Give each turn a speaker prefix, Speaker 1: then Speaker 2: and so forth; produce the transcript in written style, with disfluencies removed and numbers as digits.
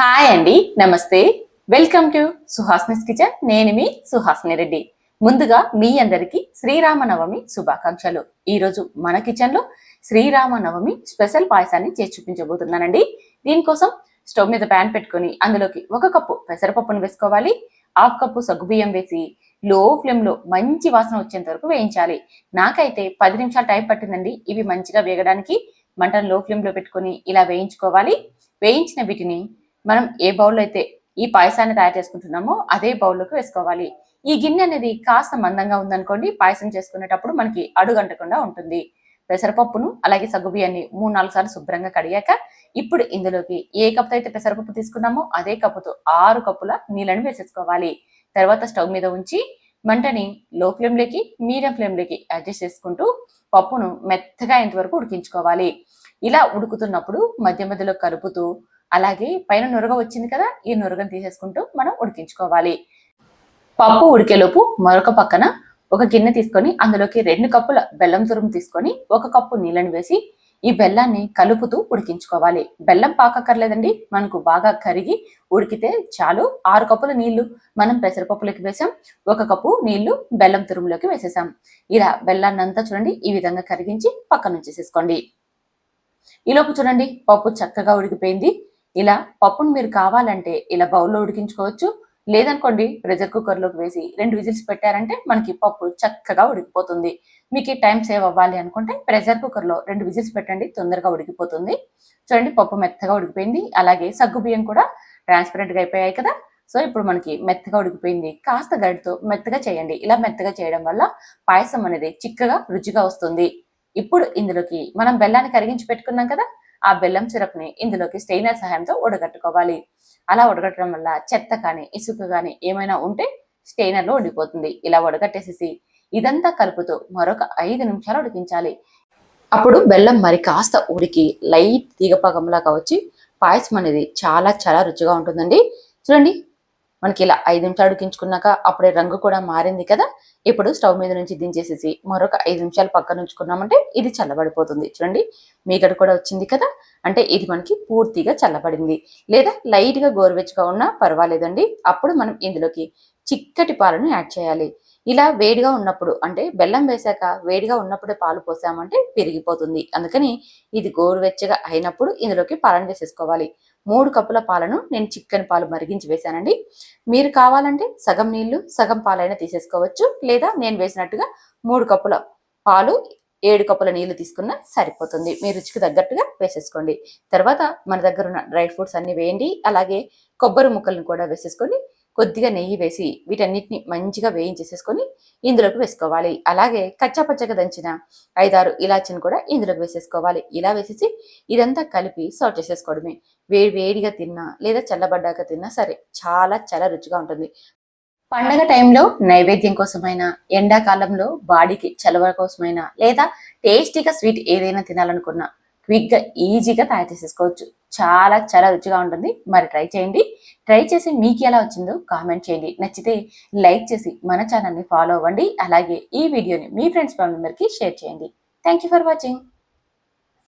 Speaker 1: Hi అండి, నమస్తే. Welcome to Suhasini's kitchen. నేను మీ సుహాస్ని రెడ్డి. ముందుగా మీ అందరికి శ్రీరామనవమి శుభాకాంక్షలు. ఈరోజు మన కిచెన్ లో శ్రీరామనవమి స్పెషల్ పాయసాన్ని చేసి చూపించబోతున్నానండి. దీనికోసం స్టవ్ మీద ప్యాన్ పెట్టుకొని అందులోకి 1 కప్పు పెసరపప్పును వేసుకోవాలి. 1/2 కప్పు సగ్గుబియ్యం వేసి లో ఫ్లేమ్ లో మంచి వాసన వచ్చేంత వరకు వేయించాలి. నాకైతే 10 నిమిషాలు టైం పట్టిందండి ఇవి మంచిగా వేగడానికి. మంటను లో ఫ్లేమ్ లో పెట్టుకొని ఇలా వేయించుకోవాలి. వేయించిన వీటిని మనం ఏ బౌల్లో అయితే ఈ పాయసాన్ని తయారు చేసుకుంటున్నామో అదే బౌల్లోకి వేసుకోవాలి. ఈ గిన్నె అనేది కాస్త మందంగా ఉందనుకోండి, పాయసం చేసుకునేటప్పుడు మనకి అడుగంటకుండా ఉంటుంది. పెసరపప్పును అలాగే సగ్గుబియ్యాన్ని 3-4 సార్లు శుభ్రంగా కడిగాక ఇప్పుడు ఇందులోకి ఏ కప్పు అయితే పెసరపప్పు తీసుకున్నామో అదే కప్పుతో 6 కప్పుల నీళ్ళని వేసేసుకోవాలి. తర్వాత స్టవ్ మీద ఉంచి మంటని లో ఫ్లేమ్లోకి మీడియం ఫ్లేమ్లోకి అడ్జస్ట్ చేసుకుంటూ పప్పును మెత్తగా ఇంతవరకు ఉడికించుకోవాలి. ఇలా ఉడుకుతున్నప్పుడు మధ్య మధ్యలో కలుపుతూ అలాగే పైన నురగ వచ్చింది కదా, ఈ నురగను తీసేసుకుంటూ మనం ఉడికించుకోవాలి. పప్పు ఉడికేలోపు మరొక పక్కన ఒక గిన్నె తీసుకొని అందులోకి 2 కప్పుల బెల్లం తురుము తీసుకొని 1 కప్పు నీళ్ళని వేసి ఈ బెల్లాన్ని కలుపుతూ ఉడికించుకోవాలి. బెల్లం పాకక్కర్లేదండి, మనకు బాగా కరిగి ఉడికితే చాలు. 6 కప్పుల నీళ్లు మనం పెసరపప్పులోకి వేసాం, 1 కప్పు నీళ్లు బెల్లం తురుములోకి వేసేసాం. ఇలా బెల్లాన్ని అంతా చూడండి ఈ విధంగా కరిగించి పక్కన ఉంచేసేసుకోండి. ఈలోపు చూడండి పప్పు చక్కగా ఉడికిపోయింది. ఇలా పప్పును మీరు కావాలంటే ఇలా బౌల్లో ఉడికించుకోవచ్చు. లేదనుకోండి ప్రెషర్ కుక్కర్లోకి వేసి 2 విజిల్స్ పెట్టారంటే మనకి పప్పు చక్కగా ఉడికిపోతుంది. మీకు టైం సేవ్ అవ్వాలి అనుకుంటే ప్రెషర్ కుక్కర్లో 2 విజిల్స్ పెట్టండి, తొందరగా ఉడికిపోతుంది. చూడండి పప్పు మెత్తగా ఉడికిపోయింది. అలాగే సగ్గు బియ్యం కూడా ట్రాన్స్పరెంట్గా అయిపోయాయి కదా. సో ఇప్పుడు మనకి మెత్తగా ఉడికిపోయింది. కాస్త గరిటతో మెత్తగా చేయండి. ఇలా మెత్తగా చేయడం వల్ల పాయసం అనేది చిక్కగా రుచిగా వస్తుంది. ఇప్పుడు ఇందులోకి మనం బెల్లాన్ని కరిగించి పెట్టుకున్నాం కదా, ఆ బెల్లం సిరప్ ని ఇందులోకి స్టెయినర్ సహాయంతో ఉడగట్టుకోవాలి. అలా ఉడగట్టడం వల్ల చెత్త కానీ ఇసుక కానీ ఏమైనా ఉంటే స్టెయినర్ లో ఉండిపోతుంది. ఇలా ఉడగట్టేసేసి ఇదంతా కలుపుతూ మరొక 5 నిమిషాలు ఉడికించాలి. అప్పుడు బెల్లం మరి కాస్త ఉడికి లైట్ తీగపాకంలాగా వచ్చి పాయసం అనేది చాలా చాలా రుచిగా ఉంటుందండి. చూడండి మనకి ఇలా 5 నిమిషాలు ఉడికించుకున్నాక అప్పుడే రంగు కూడా మారింది కదా. ఇప్పుడు స్టవ్ మీద నుంచి దించేసేసి మరొక 5 నిమిషాలు పక్కన ఉంచుకున్నామంటే ఇది చల్లబడిపోతుంది. చూడండి మీగడ కూడా వచ్చింది కదా, అంటే ఇది మనకి పూర్తిగా చల్లబడింది. లేదా లైట్ గా గోరువెచ్చగా ఉన్నా పర్వాలేదండి. అప్పుడు మనం ఇందులోకి చిక్కటి పాలను యాడ్ చేయాలి. ఇలా వేడిగా ఉన్నప్పుడు అంటే బెల్లం వేసాక వేడిగా ఉన్నప్పుడే పాలు పోసామంటే పెరిగిపోతుంది. అందుకని ఇది గోరువెచ్చగా అయినప్పుడు ఇందులోకి పాలను వేసేసుకోవాలి. 3 కప్పుల పాలను నేను చిక్కని పాలు మరిగించి వేసానండి. మీరు కావాలంటే సగం నీళ్లు సగం పాలైనా తీసేసుకోవచ్చు. లేదా నేను వేసినట్టుగా 3 కప్పుల పాలు 7 కప్పుల నీళ్లు తీసుకున్నా సరిపోతుంది. మీ రుచికి తగ్గట్టుగా వేసేసుకోండి. తర్వాత మన దగ్గర ఉన్న డ్రై ఫ్రూట్స్ అన్ని వేయండి. అలాగే కొబ్బరి ముక్కలను కూడా వేసేసుకొని కొద్దిగా నెయ్యి వేసి వీటన్నిటిని మంచిగా వేయించేసేసుకొని ఇందులోకి వేసుకోవాలి. అలాగే కచ్చాపచ్చగా దంచిన 5-6 ఇలాచీని కూడా ఇందులోకి వేసేసుకోవాలి. ఇలా వేసేసి ఇదంతా కలిపి సర్వ్ చేసేసుకోవడమే. వేడిగా తిన్నా లేదా చల్లబడ్డాక తిన్నా సరే చాలా చాలా రుచిగా ఉంటుంది. పండగ టైంలో నైవేద్యం కోసమైనా, ఎండాకాలంలో బాడీకి చలవ కోసమైనా, లేదా టేస్టీగా స్వీట్ ఏదైనా తినాలనుకున్నా క్విక్గా ఈజీగా తయారు చేసేసుకోవచ్చు. చాలా చాలా రుచిగా ఉంటుంది. మరి ట్రై చేయండి. ట్రై చేసి మీకు ఎలా వచ్చిందో కామెంట్ చేయండి. నచ్చితే లైక్ చేసి మన ఛానల్ని ఫాలో అవ్వండి. అలాగే ఈ వీడియోని మీ ఫ్రెండ్స్ మెంబర్కి షేర్ చేయండి. Thank you for watching.